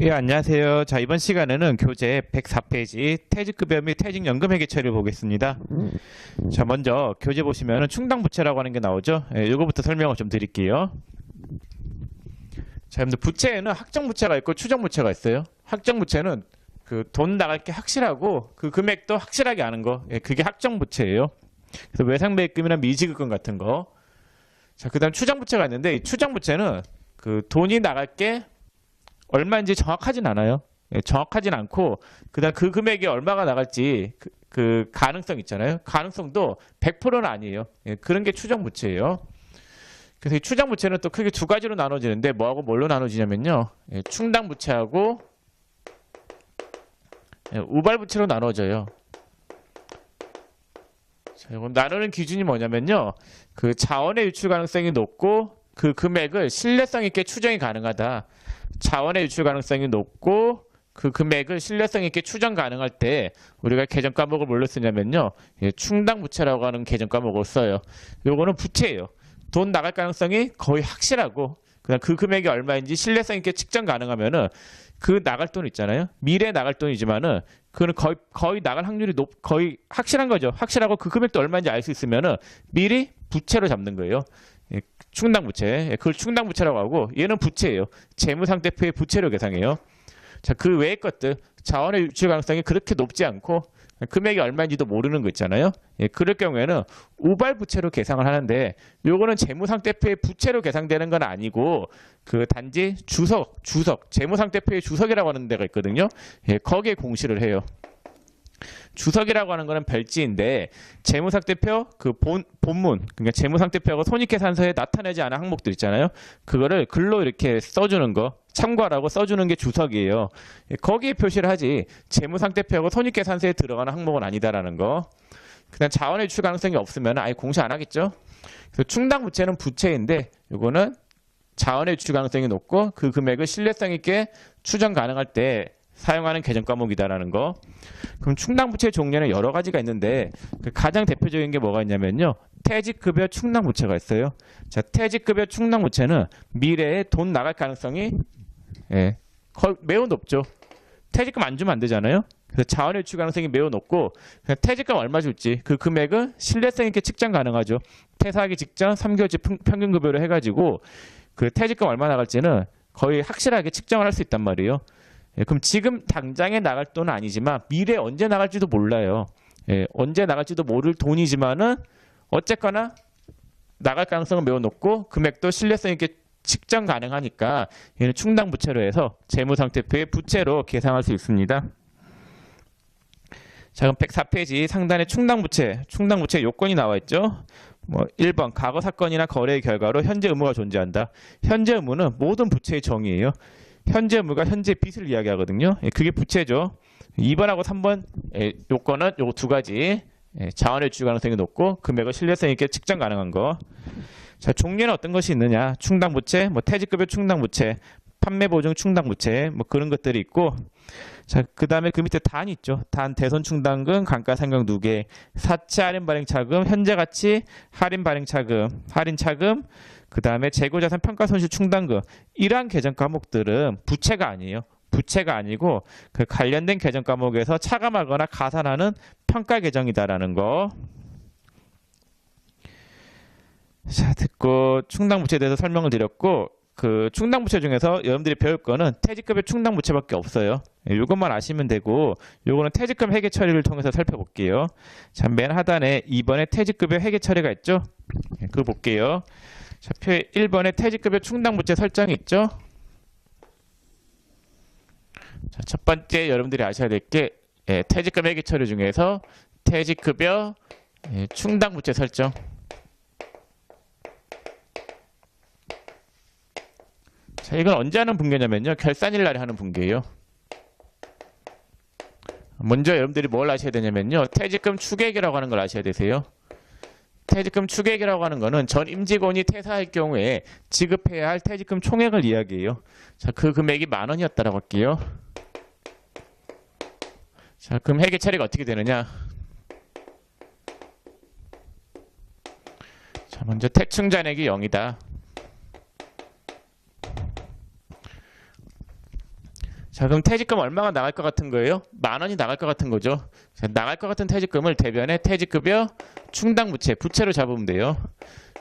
예, 안녕하세요. 자, 이번 시간에는 교재 104페이지 퇴직급여 및 퇴직연금 회계 처리를 보겠습니다. 자, 먼저 교재 보시면은 충당부채라고 하는 게 나오죠. 예, 이거부터 설명을 좀 드릴게요. 자, 여러분들 부채에는 확정부채가 있고 추정부채가 있어요. 확정부채는 그 돈 나갈 게 확실하고 그 금액도 확실하게 아는 거. 예, 그게 확정부채예요. 그래서 외상배액금이나 미지급금 같은 거. 자, 그다음 추정부채가 있는데 이 추정부채는 그 돈이 나갈 게 얼마인지 정확하진 않아요. 예, 정확하진 않고 그다음 그 금액이 얼마가 나갈지 그 가능성 있잖아요. 가능성도 100%는 아니에요. 예, 그런 게 추정부채예요. 그래서 이 추정부채는 또 크게 두 가지로 나눠지는데 뭐하고 뭘로 나눠지냐면요. 예, 충당부채하고 예, 우발부채로 나눠져요. 자, 이건 나누는 기준이 뭐냐면요. 그 자원의 유출 가능성이 높고 그 금액을 신뢰성 있게 추정이 가능하다. 자원의 유출 가능성이 높고 그 금액을 신뢰성 있게 추정 가능할 때 우리가 계정 과목을 뭘로 쓰냐면요. 예, 충당부채라고 하는 계정 과목을 써요. 요거는 부채예요. 돈 나갈 가능성이 거의 확실하고 그다음 그 금액이 얼마인지 신뢰성 있게 측정 가능하면은 그 나갈 돈 있잖아요. 미래에 나갈 돈이지만은 그는 거의 나갈 확률이 거의 확실한 거죠. 확실하고 그 금액도 얼마인지 알 수 있으면은 미리 부채로 잡는 거예요. 예, 충당부채. 예, 그걸 충당부채라고 하고 얘는 부채예요. 재무상태표의 부채로 계상해요. 자, 그 외의 것들 자원의 유출 가능성이 그렇게 높지 않고 금액이 얼마인지도 모르는 거 있잖아요. 예, 그럴 경우에는 우발부채로 계상을 하는데 요거는 재무상태표의 부채로 계상되는 건 아니고 그 단지 주석 재무상태표의 주석이라고 하는 데가 있거든요. 예, 거기에 공시를 해요. 주석이라고 하는 거는 별지인데 재무상태표 그 본문 그러니까 재무상태표하고 손익계산서에 나타내지 않은 항목들 있잖아요. 그거를 글로 이렇게 써주는 거 참고하라고 써주는 게 주석이에요. 거기에 표시를 하지 재무상태표하고 손익계산서에 들어가는 항목은 아니다라는 거. 그냥 자원의 유출 가능성이 없으면 아예 공시 안 하겠죠. 그래서 충당부채는 부채인데 이거는 자원의 유출 가능성이 높고 그 금액을 신뢰성 있게 추정 가능할 때 사용하는 계정 과목이다라는 거. 그럼 충당부채 종류는 여러 가지가 있는데 그 가장 대표적인 게 뭐가 있냐면요. 퇴직급여 충당부채가 있어요. 자, 퇴직급여 충당부채는 미래에 돈 나갈 가능성이 예, 매우 높죠. 퇴직금 안 주면 안 되잖아요. 그래서 자원의 유출 가능성이 매우 높고 퇴직금 얼마 줄지 그 금액은 신뢰성 있게 측정 가능하죠. 퇴사하기 직전 3개월치 평균급여로 해가지고 그 퇴직금 얼마 나갈지는 거의 확실하게 측정을 할 수 있단 말이에요. 예, 그럼 지금 당장에 나갈 돈은 아니지만 미래에 언제 나갈지도 몰라요. 예, 언제 나갈지도 모를 돈이지만은 어쨌거나 나갈 가능성은 매우 높고 금액도 신뢰성 있게 측정 가능하니까 얘는 충당부채로 해서 재무상태표의 부채로 계상할 수 있습니다. 자, 그럼 104페이지 상단에 충당부채 요건이 나와 있죠. 뭐 1번 과거 사건이나 거래의 결과로 현재 의무가 존재한다. 현재 의무는 모든 부채의 정의예요. 현재 의무가 현재 빚을 이야기하거든요. 예, 그게 부채죠. 2번하고 3번 요건은 요 두 가지. 자원의 유출 가능성이 높고 금액을 신뢰성 있게 측정 가능한 거. 자, 종류는 어떤 것이 있느냐? 충당부채, 뭐 퇴직급여 충당부채, 판매보증 충당부채, 뭐 그런 것들이 있고. 자, 그 다음에 그 밑에 단 있죠. 단, 대손충당금, 감가상각 누계, 사채 할인 발행차금, 현재가치 할인 발행차금, 할인차금, 그 다음에 재고자산 평가손실 충당금. 이러한 계정 과목들은 부채가 아니에요. 부채가 아니고 그 관련된 계정 과목에서 차감하거나 가산하는 평가 계정이다라는 거. 자, 듣고 충당부채에 대해서 설명을 드렸고 그 충당부채 중에서 여러분들이 배울 거는 퇴직급여 충당부채밖에 없어요. 이것만 아시면 되고 요거는 퇴직금 회계 처리를 통해서 살펴볼게요. 자, 맨 하단에 2번에 퇴직급여 회계 처리가 있죠. 그거 볼게요. 자, 표 1번에 퇴직급여 충당부채 설정이 있죠. 자, 첫 번째 여러분들이 아셔야 될 게 퇴직금 회계 처리 중에서 퇴직급여 충당부채 설정. 자, 이건 언제 하는 분계냐면요. 결산일 날에 하는 분계예요. 먼저 여러분들이 뭘 아셔야 되냐면요. 퇴직금 추계액이라고 하는 걸 아셔야 되세요. 퇴직금 추계액이라고 하는 거는 전 임직원이 퇴사할 경우에 지급해야 할 퇴직금 총액을 이야기해요. 자, 그 금액이 10,000원이었다라고 할게요. 자, 그럼 회계 처리가 어떻게 되느냐? 자, 먼저 퇴충 잔액이 0이다. 자, 그럼 퇴직금 얼마가 나갈 것 같은 거예요? 10,000원이 나갈 것 같은 거죠. 자, 나갈 것 같은 퇴직금을 대변에 퇴직급여 충당부채, 부채로 잡으면 돼요.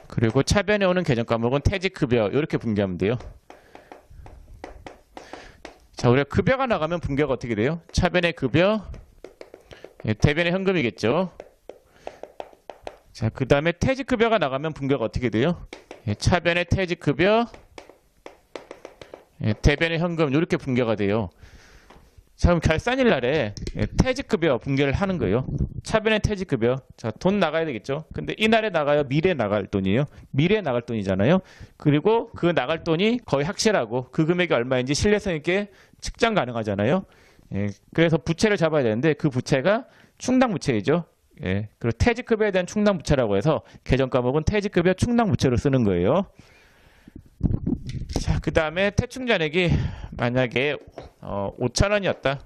그리고 차변에 오는 개정 과목은 퇴직급여 이렇게 분개하면 돼요. 자, 우리가 급여가 나가면 분개가 어떻게 돼요? 차변의 급여, 대변의 현금이겠죠. 자, 그 다음에 퇴직급여가 나가면 분개가 어떻게 돼요? 차변의 퇴직급여, 대변의 현금 이렇게 분개가 돼요. 자, 그럼 결산일 날에 퇴직급여 분개를 하는 거예요. 차변의 퇴직급여. 자, 돈 나가야 되겠죠. 근데 이날에 나가요? 미래에 나갈 돈이에요. 미래에 나갈 돈이잖아요. 그리고 그 나갈 돈이 거의 확실하고 그 금액이 얼마인지 신뢰성 있게 측정 가능하잖아요. 그래서 부채를 잡아야 되는데 그 부채가 충당부채이죠. 그리고 퇴직급여에 대한 충당부채라고 해서 개정 과목은 퇴직급여 충당부채로 쓰는 거예요. 자, 그 다음에 퇴충잔액이 만약에 5,000원이었다.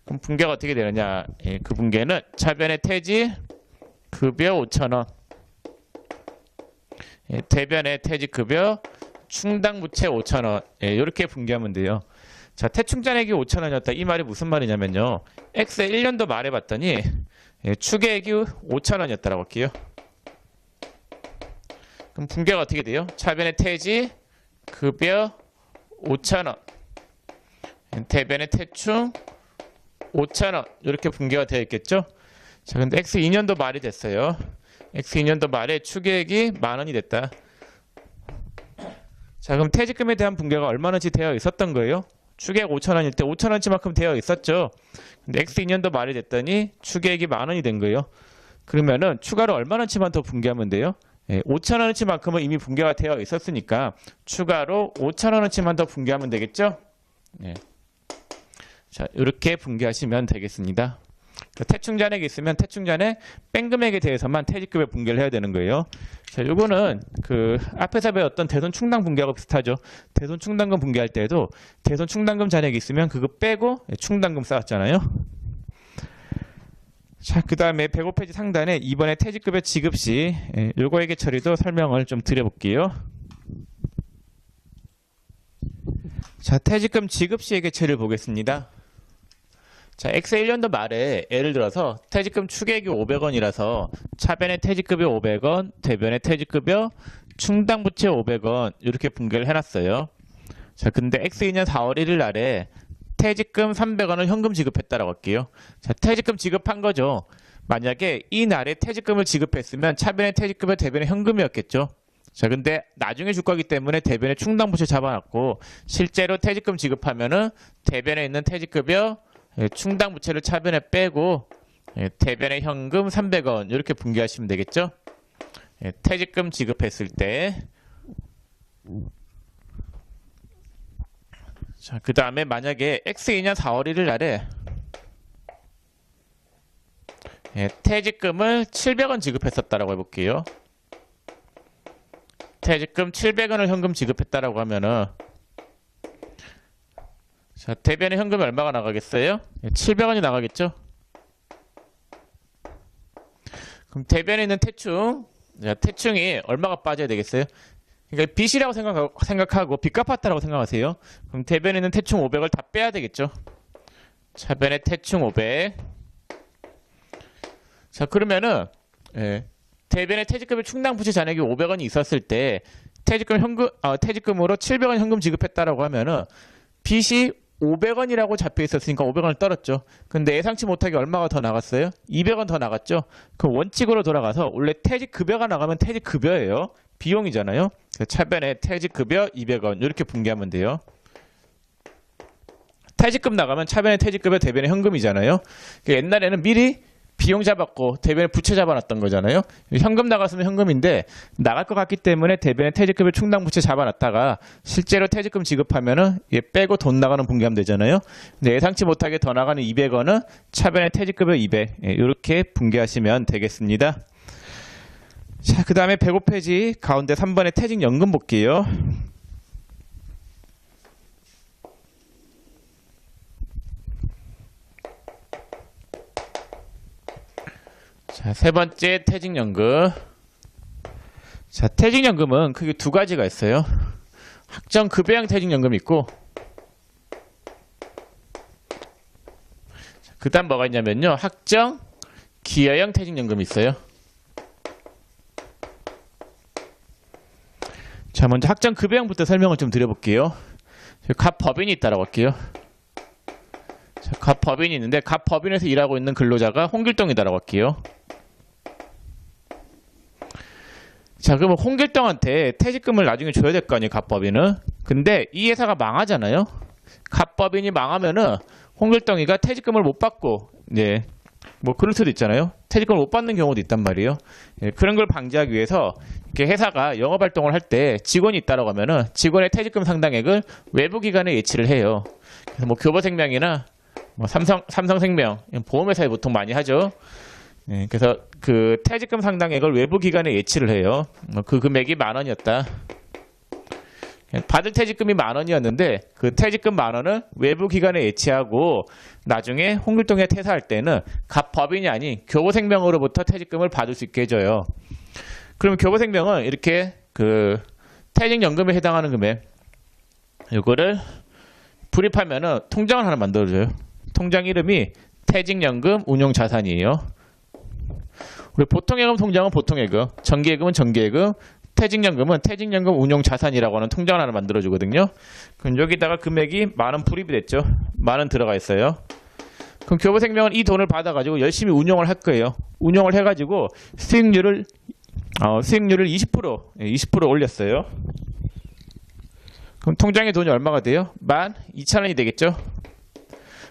그럼 분개가 어떻게 되느냐? 그 분개는 차변의 퇴직급여 5,000원, 대변의 퇴직급여 충당부채 5,000원, 이렇게 분개하면 돼요. 자, 퇴충잔액이 5,000원이었다. 이 말이 무슨 말이냐면요. X의 1년도 말해 봤더니 추계액이 5,000원이었다라고 할게요. 그럼 분개가 어떻게 돼요? 차변의 퇴직급여 5,000원, 대변의 퇴충 5,000원 이렇게 분개가 되어 있겠죠? 자, 근데 X 2년도 말이 됐어요. X 2년도 말에 추계액이 10,000원이 됐다. 자, 그럼 퇴직금에 대한 분개가 얼마나치 되어 있었던 거예요? 추계액 5,000원일 때 5,000원치만큼 되어 있었죠. 근데 X 2년도 말이 됐더니 추계액이 10,000원이 된 거예요. 그러면은 추가로 얼마나치만 더 분개하면 돼요? 5,000원어치만큼은 이미 분개가 되어 있었으니까 추가로 5,000원어치만 더 분개하면 되겠죠? 자, 이렇게 분개하시면 되겠습니다. 퇴충잔액이 있으면 퇴충잔액 뺀 금액에 대해서만 퇴직급여 분개를 해야 되는 거예요. 자, 요거는 그 앞에서 배웠던 대손 충당 분개하고 비슷하죠. 대손 충당금 분개할 때도 대손 충당금 잔액이 있으면 그거 빼고 충당금 쌓았잖아요. 자, 그 다음에 105페이지 상단에 이번에 퇴직급여 지급 시 요거에게 처리도 설명을 좀 드려볼게요. 자, 퇴직금 지급 시에게 처리를 보겠습니다. 자, X의 1년도 말에 예를 들어서 퇴직금 추계액이 500원이라서 차변의 퇴직급여 500원, 대변의 퇴직급여 충당부채 500원 이렇게 분개를 해놨어요. 자, 근데 X 2년 4월 1일 날에 퇴직금 300원을 현금 지급했다라고 할게요. 자, 퇴직금 지급한 거죠. 만약에 이 날에 퇴직금을 지급했으면 차변의 퇴직급여, 대변의 현금이었겠죠. 자, 근데 나중에 줄 거기 때문에 대변의 충당부채 잡아놨고 실제로 퇴직금 지급하면은 대변에 있는 퇴직급여, 충당부채를 차변에 빼고 대변의 현금 300원 이렇게 분개하시면 되겠죠. 퇴직금 지급했을 때. 자, 그 다음에 만약에 X 2년 4월 1일 날에 퇴직금을 700원 지급했었다라고 해볼게요. 퇴직금 700원을 현금 지급했다라고 하면은 자, 대변의 현금이 얼마가 나가겠어요? 700원이 나가겠죠? 그럼 대변에 있는 퇴충, 자, 퇴충이 얼마가 빠져야 되겠어요? 그러니까 빚이라고 생각하고 빚 갚았다라고 생각하세요. 그럼 대변에 있는 퇴충 500을 다 빼야 되겠죠? 차변의 퇴충 500. 자, 그러면은 대변의 퇴직금의 충당부채 잔액이 500원이 있었을 때 퇴직금으로 700원 현금 지급했다라고 하면은 빚이 500원이라고 잡혀 있었으니까 500원을 떨었죠. 근데 예상치 못하게 얼마가 더 나갔어요? 200원 더 나갔죠. 그럼 원칙으로 돌아가서 원래 퇴직급여가 나가면 퇴직급여예요. 비용이잖아요. 차변에 퇴직급여 200원 이렇게 분개하면 돼요. 퇴직금 나가면 차변에 퇴직급여, 대변에 현금이잖아요. 옛날에는 미리 비용 잡았고 대변에 부채 잡아놨던 거잖아요. 현금 나갔으면 현금인데 나갈 것 같기 때문에 대변에 퇴직급여 충당부채 잡아놨다가 실제로 퇴직금 지급하면은 얘 빼고 돈 나가는 분개하면 되잖아요. 근데 예상치 못하게 더 나가는 200원은 차변에 퇴직급여 200 이렇게 분개하시면 되겠습니다. 자, 그 다음에 105페이지 가운데 3번에 퇴직연금 볼게요. 자, 세 번째 퇴직연금. 자, 퇴직연금은 크게 두 가지가 있어요. 학정급여형 퇴직연금이 있고 그 다음 뭐가 있냐면요. 학정 기여형 퇴직연금이 있어요. 자, 먼저 학정 급여형부터 설명을 좀 드려볼게요. 갑 법인이 있다라고 할게요. 자, 갑 법인이 있는데 갑 법인에서 일하고 있는 근로자가 홍길동이다라고 할게요. 자, 그러면 홍길동한테 퇴직금을 나중에 줘야 될 거 아니에요, 갑 법인은. 근데 이 회사가 망하잖아요. 갑 법인이 망하면은 홍길동이가 퇴직금을 못 받고, 네, 뭐 그럴 수도 있잖아요. 퇴직금을 못 받는 경우도 있단 말이에요. 예, 그런 걸 방지하기 위해서 이렇게 회사가 영업 활동을 할 때 직원이 있다라고 하면은 직원의 퇴직금 상당액을 외부 기관에 예치를 해요. 그래서 뭐 교보생명이나 뭐 삼성생명 보험회사에 보통 많이 하죠. 예, 그래서 그 퇴직금 상당액을 외부 기관에 예치를 해요. 그 금액이 10,000원이었다. 받을 퇴직금이 10,000원이었는데 그 퇴직금 10,000원을 외부 기관에 예치하고 나중에 홍길동에 퇴사할 때는 갑 법인이 아닌 교보생명으로부터 퇴직금을 받을 수 있게 해줘요. 그러면 교보생명은 이렇게 그 퇴직연금에 해당하는 금액 이거를 불입하면은 통장을 하나 만들어줘요. 통장 이름이 퇴직연금 운용자산이에요. 우리 보통예금 통장은 보통예금, 정기예금은 정기예금, 퇴직연금은 퇴직연금 운용자산이라고 하는 통장을 하나 만들어주거든요. 그럼 여기다가 금액이 10,000원 불입이 됐죠. 10,000원 들어가 있어요. 그럼 교보생명은 이 돈을 받아가지고 열심히 운용을 할 거예요. 운용을 해가지고 수익률을 20% 올렸어요. 그럼 통장에 돈이 얼마가 돼요? 12,000원이 되겠죠.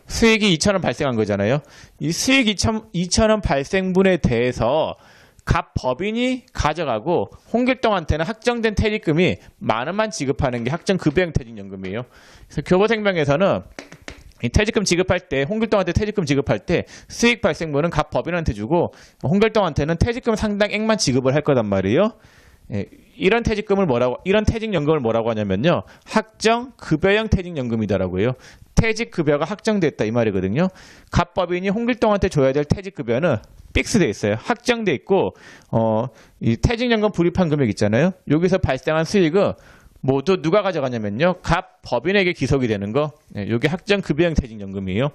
수익이 2,000원 발생한 거잖아요. 이 수익 2,000원 발생분에 대해서 갑 법인이 가져가고 홍길동한테는 확정된 퇴직금이 10,000원만 지급하는 게 학정 급여형 퇴직연금이에요. 그래서 교보생명에서는 이 퇴직금 지급할 때 홍길동한테 퇴직금 지급할 때 수익 발생분은 갑 법인한테 주고 홍길동한테는 퇴직금 상당액만 지급을 할 거단 말이에요. 예, 이런 퇴직연금을 뭐라고 하냐면요. 학정 급여형 퇴직연금이다라고 해요. 퇴직급여가 확정됐다 이 말이거든요. 갑 법인이 홍길동한테 줘야 될 퇴직급여는 픽스돼 있어요. 확정돼 있고 이 퇴직연금 불입한 금액 있잖아요. 여기서 발생한 수익은 모두 누가 가져가냐면요. 갑 법인에게 기속이 되는 거. 이게 학정 급여형 퇴직연금이에요.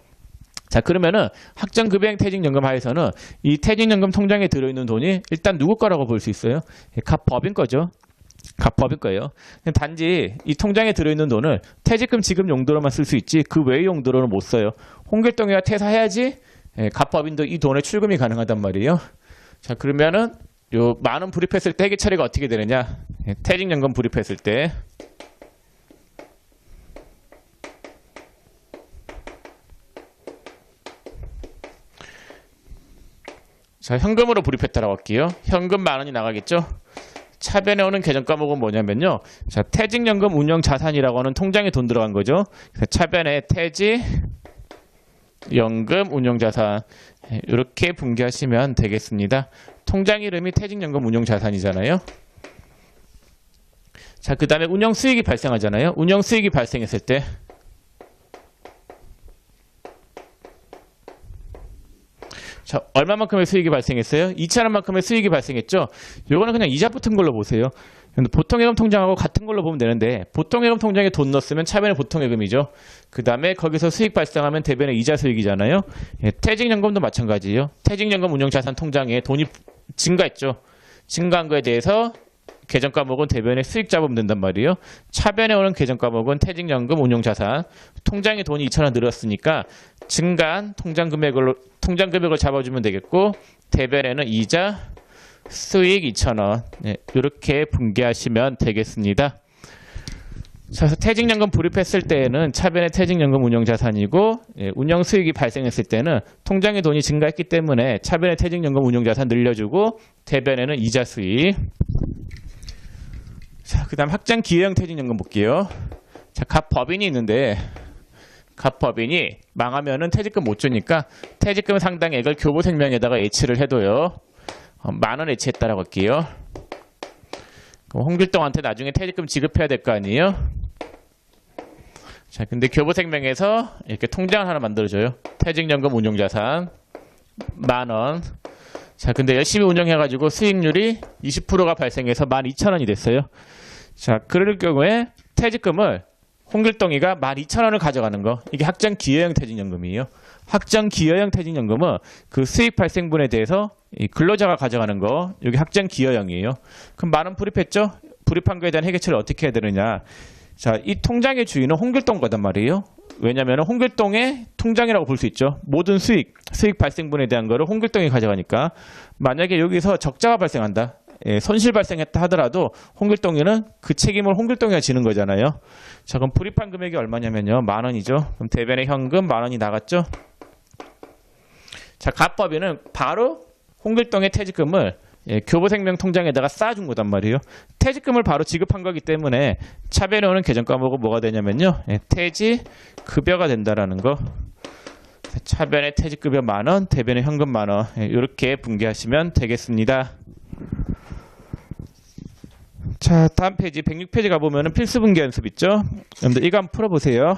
자, 그러면은 학정 급여형 퇴직연금 하에서는 이 퇴직연금 통장에 들어있는 돈이 일단 누구 거라고 볼 수 있어요? 갑 법인 거죠. 갑 법인 거예요. 단지 이 통장에 들어있는 돈을 퇴직금 지급 용도로만 쓸 수 있지 그 외의 용도로는 못 써요. 홍길동이가 퇴사해야지 갑 법인도 이 돈에 출금이 가능하단 말이에요. 자, 그러면은 요 10,000원 불입했을 때 회계 처리가 어떻게 되느냐? 퇴직연금 불입했을 때 자, 현금으로 불입했다라고 할게요. 현금 10,000원이 나가겠죠? 차변에 오는 계정 과목은 뭐냐면요. 자, 퇴직연금 운용자산이라고 하는 통장에 돈 들어간 거죠. 그래서 차변에 퇴직연금 운용자산 이렇게 분개하시면 되겠습니다. 통장 이름이 퇴직연금 운용자산이잖아요. 자, 그 다음에 운영수익이 발생하잖아요. 운영수익이 발생했을 때 자, 얼마만큼의 수익이 발생했어요? 2,000원만큼의 수익이 발생했죠? 요거는 그냥 이자 붙은 걸로 보세요. 보통예금 통장하고 같은 걸로 보면 되는데 보통예금 통장에 돈 넣었으면 차변에 보통예금이죠. 그 다음에 거기서 수익 발생하면 대변에 이자 수익이잖아요. 예, 퇴직연금도 마찬가지예요. 퇴직연금 운용자산 통장에 돈이 증가했죠. 증가한 거에 대해서 계정 과목은 대변에 수익 잡으면 된단 말이에요. 차변에 오는 계정 과목은 퇴직연금 운용자산 통장에 돈이 2,000원 늘었으니까 증가한 통장 금액을 잡아주면 되겠고 대변에는 이자 수익 2,000원 이렇게 분개하시면 되겠습니다. 그래서 퇴직연금 불입했을 때에는 차변의 퇴직연금 운용자산이고 운영 수익이 발생했을 때는 통장에 돈이 증가했기 때문에 차변의 퇴직연금 운용자산 늘려주고 대변에는 이자 수익. 자, 그 다음 학장 기여형 퇴직연금 볼게요. 자, 갑 법인이 있는데 갑 법인이 망하면은 퇴직금 못 주니까 퇴직금 상당액을 교보생명에다가 예치를 해둬요. 10,000원 예치했다라고 할게요. 그럼 홍길동한테 나중에 퇴직금 지급해야 될 거 아니에요? 자, 근데 교보생명에서 이렇게 통장을 하나 만들어줘요. 퇴직연금 운용자산 10,000원. 자, 근데 열심히 운영해가지고 수익률이 20%가 발생해서 12,000원이 됐어요. 자, 그럴 경우에 퇴직금을 홍길동이가 12,000원을 가져가는 거. 이게 학전 기여형 퇴직연금이에요. 학전 기여형 퇴직연금은 그 수익 발생분에 대해서 이 근로자가 가져가는 거. 여기 학전 기여형이에요. 그럼 만원 불입했죠? 불입한 거에 대한 해결처를 어떻게 해야 되느냐. 자, 이 통장의 주인은 홍길동 거단 말이에요. 왜냐면 홍길동의 통장이라고 볼 수 있죠. 모든 수익 발생분에 대한 거를 홍길동이 가져가니까 만약에 여기서 적자가 발생한다. 손실 발생했다 하더라도 홍길동이는 그 책임을 홍길동이가 지는 거잖아요. 자, 그럼 불입한 금액이 얼마냐면요. 10,000원이죠. 그럼 대변의 현금 10,000원이 나갔죠. 자, 갑법인은 바로 홍길동의 퇴직금을 교보생명 통장에다가 쌓아준 거단 말이에요. 퇴직금을 바로 지급한 거기 때문에 차변에 오는 계정 과목은 뭐가 되냐면요. 퇴직급여가 된다라는 거. 차변의 퇴직급여 10,000원, 대변의 현금 10,000원. 이렇게 분개하시면 되겠습니다. 자, 다음 페이지 106페이지 가보면 필수 분개 연습 있죠. 여러분들 이거 한번 풀어보세요.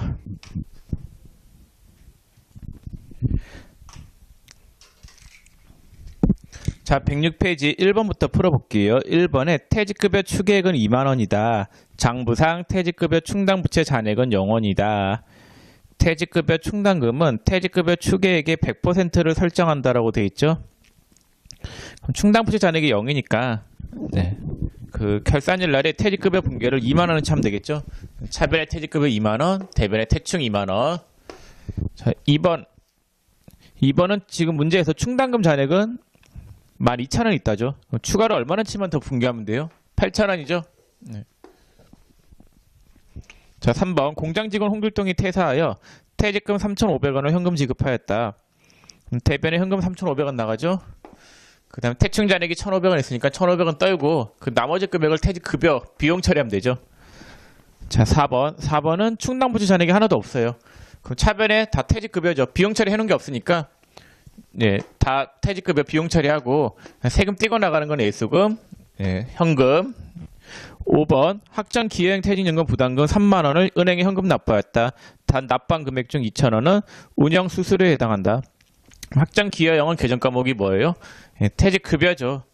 자, 106페이지 1번부터 풀어볼게요. 1번에 퇴직급여 추계액은 20,000원이다. 장부상 퇴직급여 충당부채 잔액은 0원이다. 퇴직급여 충당금은 퇴직급여 추계액의 100%를 설정한다라고 돼 있죠. 그럼 충당부채 잔액이 0이니까 그 결산일 날에 퇴직급여 분개를 20,000원을 차면 되겠죠. 차변의 퇴직급여 20,000원, 대변의 퇴충 20,000원. 자, 2번은 지금 문제에서 충당금 잔액은 12,000원 있다죠. 추가로 얼마나 치면 더 분개하면 돼요? 8,000원이죠. 네. 자, 3번 공장직원 홍길동이 퇴사하여 퇴직금 3,500원을 현금 지급하였다. 대변에 현금 3,500원 나가죠. 그 다음에 퇴충 잔액이 1,500원 있으니까 1,500원 떨고 그 나머지 금액을 퇴직급여 비용 처리하면 되죠. 자, 4번은 충당부채 잔액이 하나도 없어요. 그럼 차변에 다 퇴직급여죠. 비용 처리 해놓은 게 없으니까 다 퇴직급여 비용 처리하고 세금 떼고 나가는 건 예수금, 현금. 5번 학전 기여형 퇴직연금 부담금 30,000원을 은행에 현금 납부하였다. 단 납부한 금액 중 2,000원은 운영 수수료에 해당한다. 학전 기여형은 계정 과목이 뭐예요? 퇴직급여죠.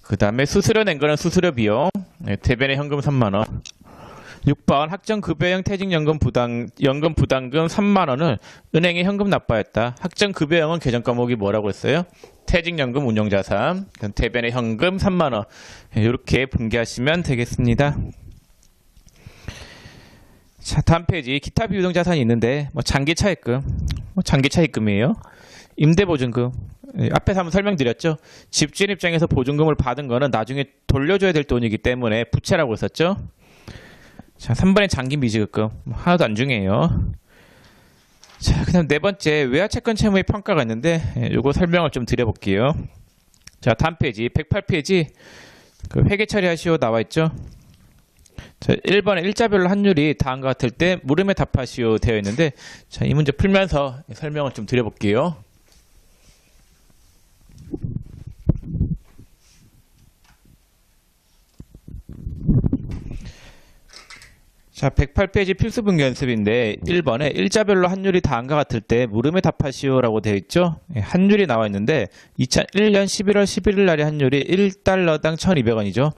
그 다음에 수수료 낸 거는 수수료 비용. 대변의 현금 30,000원. 6번 학전급여형 퇴직연금 연금 부담금 30,000원을 은행에 현금 납부하였다. 학전급여형은 계정 과목이 뭐라고 했어요? 퇴직연금 운용자산. 대변의 현금 30,000원. 이렇게 분개하시면 되겠습니다. 자, 다음 페이지 기타 비유동자산이 있는데 장기차입금, 장기차입금이에요. 임대보증금. 앞에서 한번 설명드렸죠. 집주인 입장에서 보증금을 받은 거는 나중에 돌려줘야 될 돈이기 때문에 부채라고 했었죠. 자, 3번에 장기 미지급금. 하나도 안 중요해요. 자, 그 다음 네 번째 외화채권 채무의 평가가 있는데 요거 설명을 좀 드려볼게요. 자, 다음 페이지 108페이지 그 회계 처리하시오 나와 있죠. 자, 1번에 일자별로 환율이 다음과 같을 때 물음에 답하시오 되어 있는데, 자, 이 문제 풀면서 설명을 좀 드려볼게요. 자, 108페이지 필수분계 연습인데 1번에 일자별로 환율이 다음과 같을 때 물음에 답하시오라고 되어 있죠. 환율이 나와 있는데 2001년 11월 11일 날의 환율이 1달러당 1,200원이죠.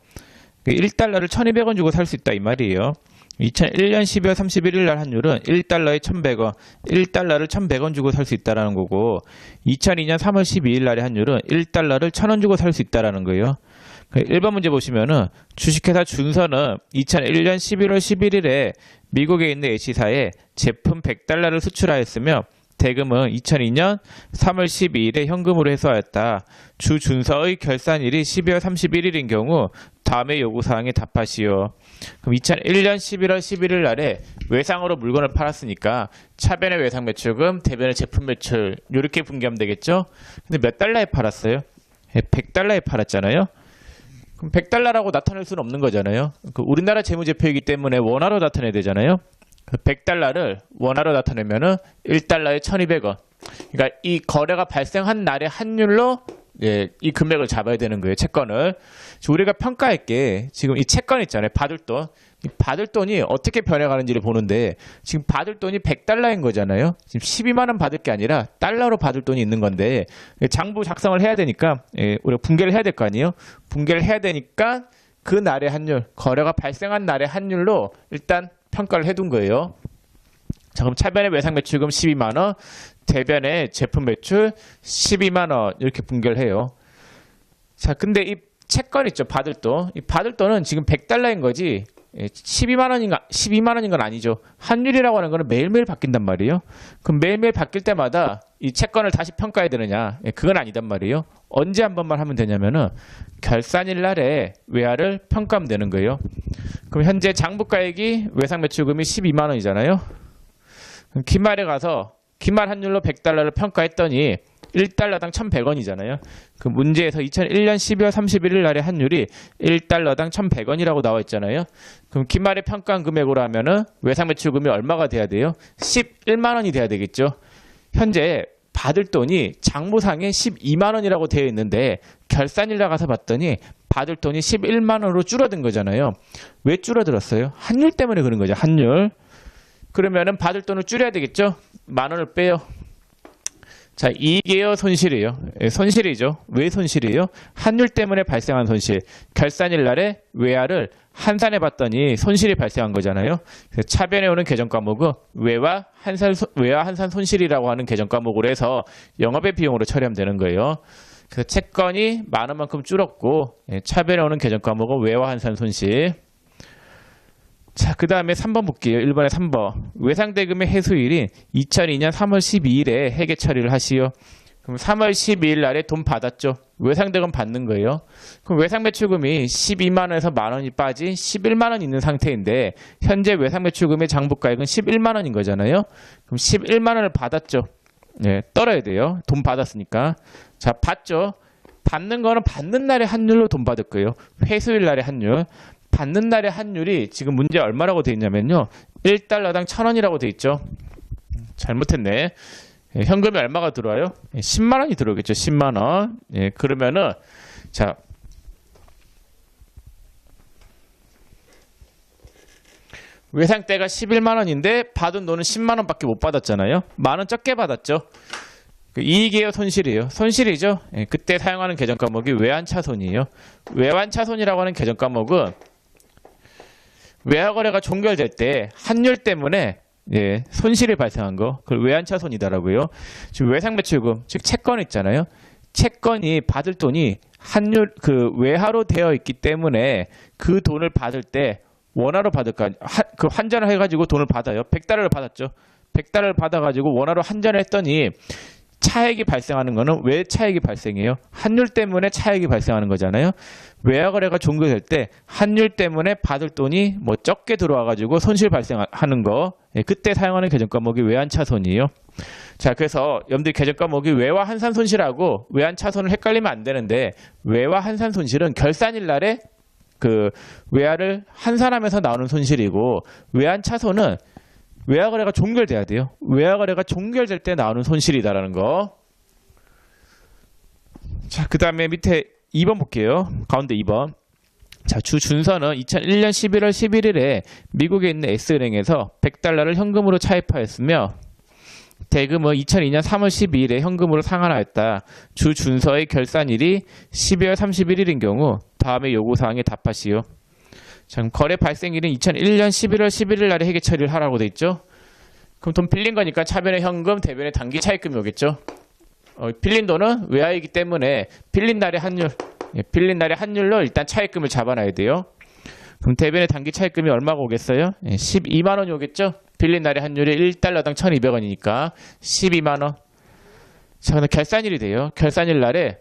1달러를 1,200원 주고 살 수 있다 이 말이에요. 2001년 12월 31일 날 환율은 1달러에 1,100원, 1달러를 1,100원 주고 살 수 있다는 거고 2002년 3월 12일 날의 환율은 1달러를 1,000원 주고 살 수 있다는 거예요. 1번 문제 보시면은 주식회사 준서는 2001년 11월 11일에 미국에 있는 H사에 제품 100달러를 수출하였으며 대금은 2002년 3월 12일에 현금으로 회수하였다. 주 준서의 결산일이 12월 31일인 경우 다음의 요구사항에 답하시오. 그럼 2001년 11월 11일 날에 외상으로 물건을 팔았으니까 차변의 외상 매출금, 대변의 제품 매출 이렇게 분개하면 되겠죠? 근데 몇 달러에 팔았어요? 100달러에 팔았잖아요. 그럼 100달러라고 나타낼 수는 없는 거잖아요. 우리나라 재무제표이기 때문에 원화로 나타내야 되잖아요. 100달러를 원화로 나타내면은 1달러에 1,200원. 그러니까 이 거래가 발생한 날의 환율로 이 금액을 잡아야 되는 거예요. 채권을. 우리가 평가할 게 지금 이 채권 있잖아요. 받을 돈. 이 받을 돈이 어떻게 변해가는지를 보는데 지금 받을 돈이 100달러인 거잖아요. 지금 12만 원 받을 게 아니라 달러로 받을 돈이 있는 건데 장부 작성을 해야 되니까 우리가 분개를 해야 될 거 아니에요. 분개를 해야 되니까 그 날의 환율, 거래가 발생한 날의 환율로 일단 평가를 해둔 거예요. 자, 그럼 차변의 외상 매출금 12만 원, 대변의 제품 매출 12만 원 이렇게 분결을 해요. 자, 근데 이 채권 있죠, 받을 돈. 이 받을 돈은 지금 100달러인 거지 12만 원인 건 아니죠. 환율이라고 하는 거는 매일매일 바뀐단 말이에요. 그럼 매일매일 바뀔 때마다 이 채권을 다시 평가해야 되느냐? 그건 아니단 말이에요. 언제 한 번만 하면 되냐면은 결산일 날에 외화를 평가하면 되는 거예요. 그럼 현재 장부가액이 외상 매출금이 12만 원이잖아요. 그럼 기말에 가서 기말 환율로 100달러를 평가했더니 1달러당 1,100원이잖아요. 그 문제에서 2001년 12월 31일 날의 환율이 1달러당 1,100원이라고 나와 있잖아요. 그럼 기말에 평가한 금액으로 하면은 외상 매출금이 얼마가 돼야 돼요? 11만 원이 돼야 되겠죠. 현재 받을 돈이 장부상에 12만 원이라고 되어 있는데 결산일 나가서 봤더니 받을 돈이 11만 원으로 줄어든 거잖아요. 왜 줄어들었어요? 환율 때문에 그런 거죠. 환율. 그러면은 받을 돈을 줄여야 되겠죠. 만 원을 빼요. 자, 이익이에요, 손실이에요? 손실이죠. 왜 손실이에요? 환율 때문에 발생한 손실. 결산일 날에 외화를 환산해 봤더니 손실이 발생한 거잖아요. 차변에 오는 계정 과목은 외화 환산 손실이라고 하는 계정 과목으로 해서 영업의 비용으로 처리하면 되는 거예요. 그래서 채권이 만 원만큼 줄었고 차변에 오는 계정 과목은 외화 환산 손실. 자, 그 다음에 3번 볼게요. 1번에 3번. 외상대금의 해소일인 2002년 3월 12일에 회계 처리를 하시오. 그럼 3월 12일 날에 돈 받았죠. 외상대금 받는 거예요. 그럼 외상매출금이 12만 원에서 만 원이 빠진 11만 원 있는 상태인데 현재 외상매출금의 장부가액은 11만 원인 거잖아요. 그럼 11만 원을 받았죠. 네, 떨어야 돼요. 돈 받았으니까. 자, 받죠. 받는 거는 받는 날의 환율로 돈 받을 거예요. 회수일 날의 환율. 받는 날의 환율이 지금 문제 얼마라고 되어 있냐면요. 1달러당 1,000원이라고 되어 있죠. 잘못했네. 현금이 얼마가 들어와요? 10만 원이 들어오겠죠. 10만 원. 그러면은 자, 외상대가 11만 원인데 받은 돈은 10만 원밖에 못 받았잖아요. 만 원 적게 받았죠. 이익이에요, 손실이에요? 손실이죠. 그때 사용하는 계정 과목이 외환차손이에요. 외환차손이라고 하는 계정 과목은 외화거래가 종결될 때 환율 때문에 손실이 발생한 거, 그걸 외환차손이다라고요. 지금 외상매출금, 즉 채권 있잖아요. 채권이 받을 돈이 환율 외화로 되어 있기 때문에 그 돈을 받을 때 원화로 받을까? 그 환전을 해가지고 돈을 받아요. 100달러를 받았죠. 100달러를 받아가지고 원화로 환전을 했더니 차액이 발생하는 거는 왜 차액이 발생해요? 환율 때문에 차액이 발생하는 거잖아요. 외화거래가 종료될 때 환율 때문에 받을 돈이 뭐 적게 들어와가지고 손실 발생하는 거, 그때 사용하는 계정 과목이 외환차손이에요. 자, 그래서 여러분들 계정 과목이 외화 환산 손실하고 외환차손을 헷갈리면 안 되는데 외화 환산 손실은 결산일 날에 그 외화를 환산하면서 나오는 손실이고 외환차손은 외화거래가 종결돼야 돼요. 외화거래가 종결될 때 나오는 손실이다라는 거. 자, 그 다음에 밑에 2번 볼게요. 가운데 2번. 자, 주 준서는 2001년 11월 11일에 미국에 있는 S은행에서 100달러를 현금으로 차입하였으며 대금은 2002년 3월 12일에 현금으로 상환하였다. 주 준서의 결산일이 12월 31일인 경우 다음의 요구사항에 답하시오. 자, 그럼 거래 발생일은 2001년 11월 11일 날에 회계 처리를 하라고 돼 있죠. 그럼 돈 빌린 거니까 차변의 현금, 대변의 단기 차입금이 오겠죠. 빌린 돈은 외화이기 때문에 빌린 날의 환율, 빌린 날의 환율로 일단 차입금을 잡아놔야 돼요. 그럼 대변의 단기 차입금이 얼마가 오겠어요? 12만 원이 오겠죠. 빌린 날의 환율이 1달러당 1,200원이니까 12만 원. 자, 그럼 결산일이 돼요. 결산일 날에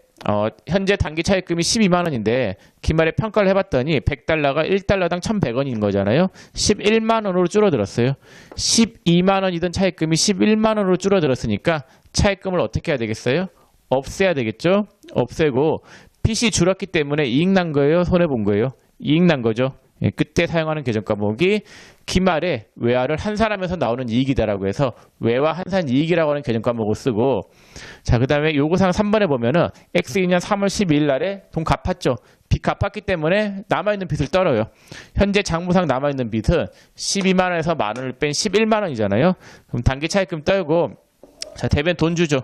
현재 단기 차입금이 12만 원인데 기말에 평가를 해봤더니 100달러가 1달러당 1,100원인 거잖아요. 11만 원으로 줄어들었어요. 12만 원이던 차입금이 11만 원으로 줄어들었으니까 차입금을 어떻게 해야 되겠어요? 없애야 되겠죠. 없애고 빚이 줄었기 때문에 이익 난 거예요? 손해 본 거예요? 이익 난 거죠. 그때 사용하는 계정 과목이 기말에 외화를 환산하면서 나오는 이익이다라고 해서 외화 환산 이익이라고 하는 계정 과목을 쓰고, 자, 그 다음에 요구사항 3번에 보면은 X2년 3월 12일 날에 돈 갚았죠. 빚 갚았기 때문에 남아있는 빚을 떨어요. 현재 장부상 남아있는 빚은 12만 원에서 만 원을 뺀 11만 원이잖아요. 그럼 단기 차입금 떨고, 자, 대변 돈 주죠.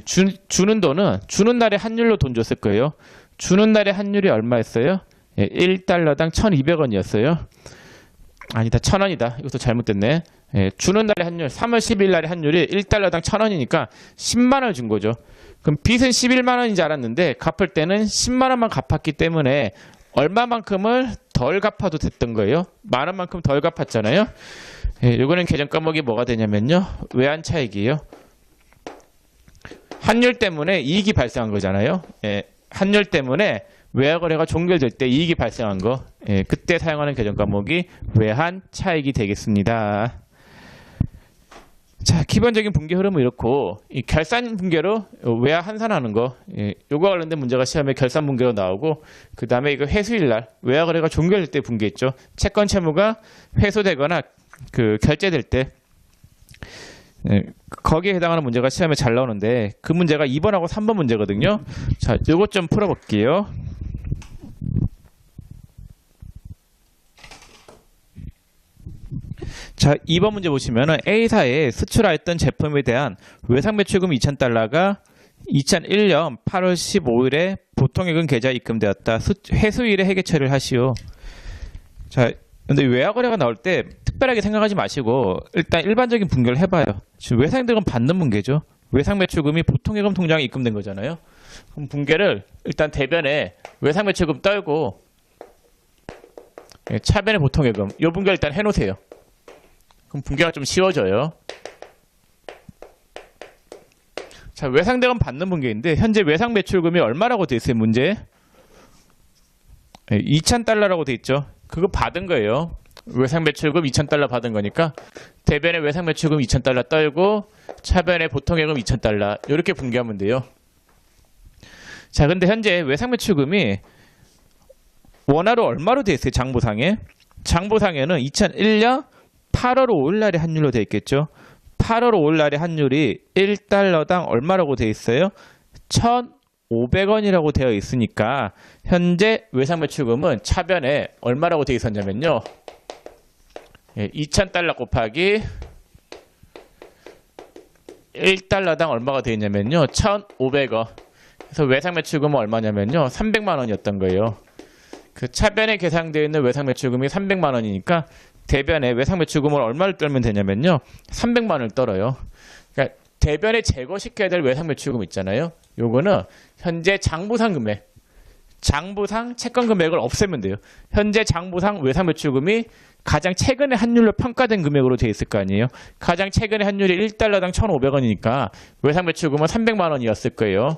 주는 돈은 주는 날의 환율로 돈 줬을 거예요. 주는 날의 환율이 얼마였어요? 1달러당 1,200원이었어요. 아니다. 1,000원이다. 이것도 잘못됐네. 예, 주는 날의 환율 3월 10일 날의 환율이 1달러당 1,000원이니까 10만 원을 준 거죠. 그럼 빚은 11만 원인 줄 알았는데 갚을 때는 10만 원만 갚았기 때문에 얼마만큼을 덜 갚아도 됐던 거예요. 만 원만큼 덜 갚았잖아요. 예, 이거는 계정 과목이 뭐가 되냐면요. 외환 차익이에요. 환율 때문에 이익이 발생한 거잖아요. 예, 환율 때문에 외화 거래가 종결될 때 이익이 발생한 거, 예, 그때 사용하는 계정 과목이 외환 차익이 되겠습니다. 자, 기본적인 분계 흐름은 이렇고, 이 결산 분계로 외화 환산하는 거, 예, 요거 관련된 문제가 시험에 결산 분계로 나오고, 그 다음에 이거 회수일 날 외화 거래가 종결될 때 분계했죠. 채권 채무가 회수되거나 그 결제될 때, 예, 거기에 해당하는 문제가 시험에 잘 나오는데 그 문제가 2번하고 3번 문제거든요. 자, 요것 좀 풀어볼게요. 자, 2번 문제 보시면은 A사에 수출하였던 제품에 대한 외상 매출금 2,000달러가 2001년 8월 15일에 보통예금 계좌에 입금되었다. 회수일에 회계 처리를 하시오. 자, 근데 외화 거래가 나올 때 특별하게 생각하지 마시고 일단 일반적인 분계를 해봐요. 지금 외상대금 받는 분계죠. 외상 매출금이 보통예금 통장에 입금된 거잖아요. 그럼 분계를 일단 대변에 외상 매출금 떨고 차변에 보통예금 이 분계 일단 해놓으세요. 그럼 분계가 좀 쉬워져요. 자, 외상대금 받는 분계인데 현재 외상 매출금이 얼마라고 돼 있어요? 문제 2,000달러라고 돼 있죠. 그거 받은 거예요. 외상 매출금 2,000달러 받은 거니까 대변에 외상 매출금 2,000달러 떨고 차변에 보통예금 2,000달러 이렇게 분계하면 돼요. 자, 근데 현재 외상 매출금이 원화로 얼마로 돼 있어요? 장부상에. 장부상에는 2001년 8월 5일 날의 환율로 돼 있겠죠. 8월 5일 날의 환율이 1달러당 얼마라고 돼 있어요? 1,500원이라고 되어 있으니까 현재 외상 매출금은 차변에 얼마라고 되어 있었냐면요. 2,000달러 곱하기 1달러당 얼마가 되어 있냐면요. 1,500원. 그래서 외상 매출금은 얼마냐면요. 300만 원이었던 거예요. 그 차변에 계산되어 있는 외상 매출금이 300만 원이니까 대변에 외상 매출금을 얼마를 떨면 되냐면요. 300만 원을 떨어요. 그러니까 대변에 제거시켜야 될 외상 매출금 있잖아요. 요거는 현재 장부상 금액, 장부상 채권 금액을 없애면 돼요. 현재 장부상 외상 매출금이 가장 최근에 환율로 평가된 금액으로 되어 있을 거 아니에요. 가장 최근에 환율이 1달러당 1,500원이니까 외상 매출금은 300만 원이었을 거예요.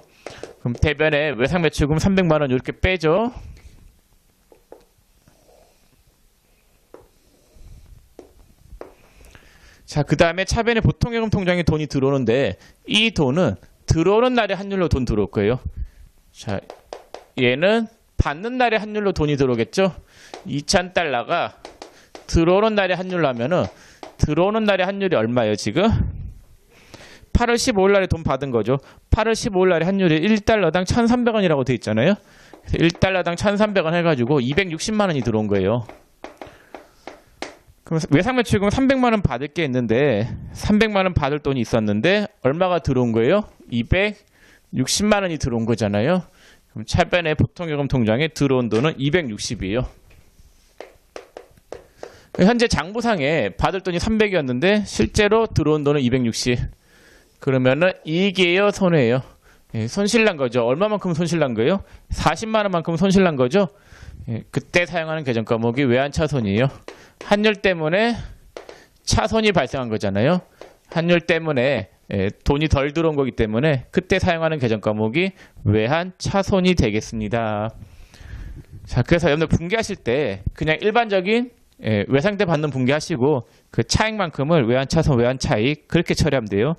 그럼 대변에 외상 매출금 300만 원 이렇게 빼죠. 자, 그 다음에 차변에 보통예금 통장에 돈이 들어오는데 이 돈은 들어오는 날의 환율로 돈 들어올 거예요. 자, 얘는 받는 날의 환율로 돈이 들어오겠죠. 2,000달러가 들어오는 날의 환율로 하면은 들어오는 날의 환율이 얼마예요 지금? 8월 15일 날에 돈 받은 거죠. 8월 15일 날의 환율이 1달러당 1,300원이라고 돼 있잖아요. 그래서 1달러당 1,300원 해가지고 260만 원이 들어온 거예요. 그럼 외상 매출금 300만 원 받을 게 있는데 300만 원 받을 돈이 있었는데 얼마가 들어온 거예요? 260만 원이 들어온 거잖아요. 그럼 차변에 보통예금 통장에 들어온 돈은 260이에요. 현재 장부상에 받을 돈이 300이었는데 실제로 들어온 돈은 260. 그러면은 이익이에요, 손해예요? 예, 손실난 거죠. 얼마만큼 손실난 거예요? 40만 원만큼 손실난 거죠. 예, 그때 사용하는 계정 과목이 외환차손이에요. 환율 때문에 차손이 발생한 거잖아요. 환율 때문에 돈이 덜 들어온 거기 때문에 그때 사용하는 계정 과목이 외환차손이 되겠습니다. 자, 그래서 여러분들 분계하실 때 그냥 일반적인 외상대 받는 분계하시고 그 차익만큼을 외환차손, 외환차익 그렇게 처리하면 돼요.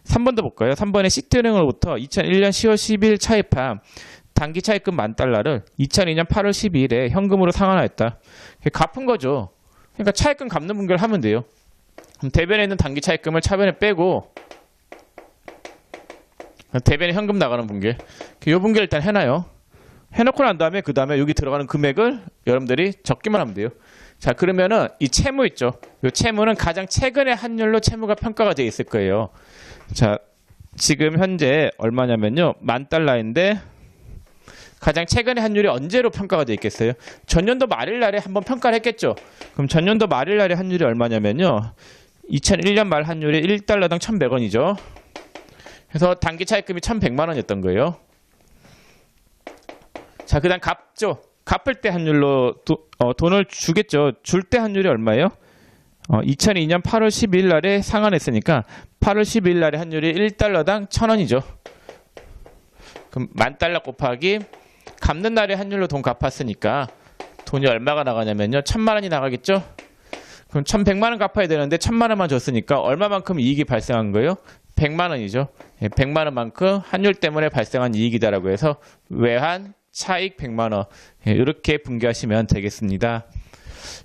3번 더 볼까요? 3번에 시트은행으로부터 2001년 10월 10일 차입한 단기 차입금 10,000달러를 2002년 8월 12일에 현금으로 상환하였다. 갚은 거죠. 그러니까 차입금 갚는 분계를 하면 돼요. 그럼 대변에 있는 단기 차입금을 차변에 빼고 대변에 현금 나가는 분계. 이 분계를 일단 해놔요. 해놓고 난 다음에 그 다음에 여기 들어가는 금액을 여러분들이 적기만 하면 돼요. 자, 그러면은 이 채무 있죠. 이 채무는 가장 최근의 환율로 채무가 평가가 되어 있을 거예요. 자, 지금 현재 얼마냐면요. 10,000달러인데 가장 최근의 환율이 언제로 평가가 되어 있겠어요? 전년도 말일 날에 한번 평가를 했겠죠. 그럼 전년도 말일 날의 환율이 얼마냐면요. 2001년 말 환율이 1달러당 1,100원이죠. 그래서 단기 차입금이 1,100만 원이었던 거예요. 자, 그다음 갚죠. 갚을 때 환율로 돈을 주겠죠. 줄 때 환율이 얼마예요? 2002년 8월 12일 날에 상환했으니까 8월 12일 날에 환율이 1달러당 1,000원이죠. 그럼 10,000달러 곱하기 갚는 날에 환율로 돈 갚았으니까 돈이 얼마가 나가냐면요. 1,000만 원이 나가겠죠? 그럼 1,100만 원 갚아야 되는데 1,000만 원만 줬으니까 얼마만큼 이익이 발생한 거예요? 100만 원이죠. 100만 원만큼 환율 때문에 발생한 이익이다라고 해서 외환 차익 100만 원. 이렇게 분개하시면 되겠습니다.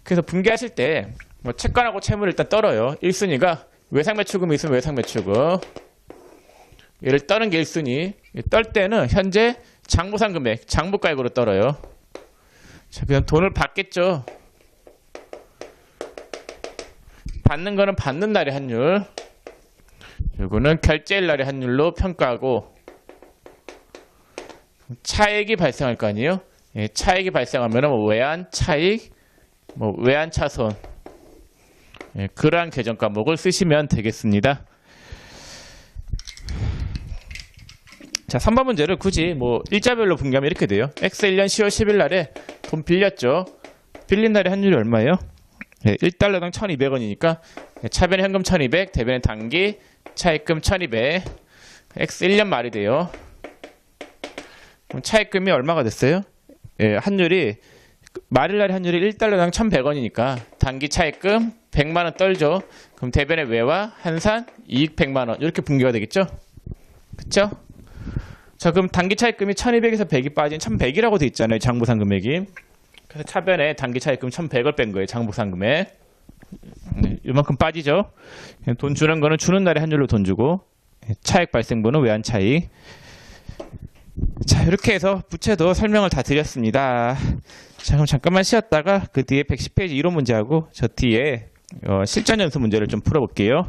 그래서 분개하실 때 채권하고 채무를 일단 떨어요. 1순위가 외상매출금이 있으면 외상매출금. 얘를 떠는 게 1순위. 떨 때는 현재 장부상 금액, 장부가액으로 떨어요. 자, 그냥 돈을 받겠죠. 받는 거는 받는 날의 환율. 요거는 결제일 날의 환율로 평가하고 차액이 발생할 거 아니에요? 예, 차액이 발생하면 외환 차익, 외환 차손. 예, 그러한 계정 과목을 쓰시면 되겠습니다. 자, 3번 문제를 굳이 일자별로 분개하면 이렇게 돼요. X 1년 10월 10일 날에 돈 빌렸죠. 빌린 날의 환율이 얼마예요? 네, 1달러당 1,200원이니까 차변의 현금 1,200, 대변의 단기 차입금 1,200. X 1년 말이 돼요. 그럼 차입금이 얼마가 됐어요? 예, 환율이 말일 날의 환율이 1달러당 1,100원이니까 단기 차입금 100만 원 떨죠. 그럼 대변의 외화, 한산, 이익 100만 원. 이렇게 분개가 되겠죠? 그쵸? 자, 그럼 단기 차입금이 1,200에서 100이 빠진 1,100이라고 돼 있잖아요. 장부상 금액이. 그래서 차변에 단기 차입금 1,100을 뺀 거예요. 장부상 금액. 네, 이만큼 빠지죠. 돈 주는 거는 주는 날에 환율로 돈 주고 차익 발생분은 외환 차익. 자, 이렇게 해서 부채도 설명을 다 드렸습니다. 자, 그럼 잠깐만 쉬었다가 그 뒤에 110페이지 이론 문제하고 저 뒤에 실전 연수 문제를 좀 풀어볼게요.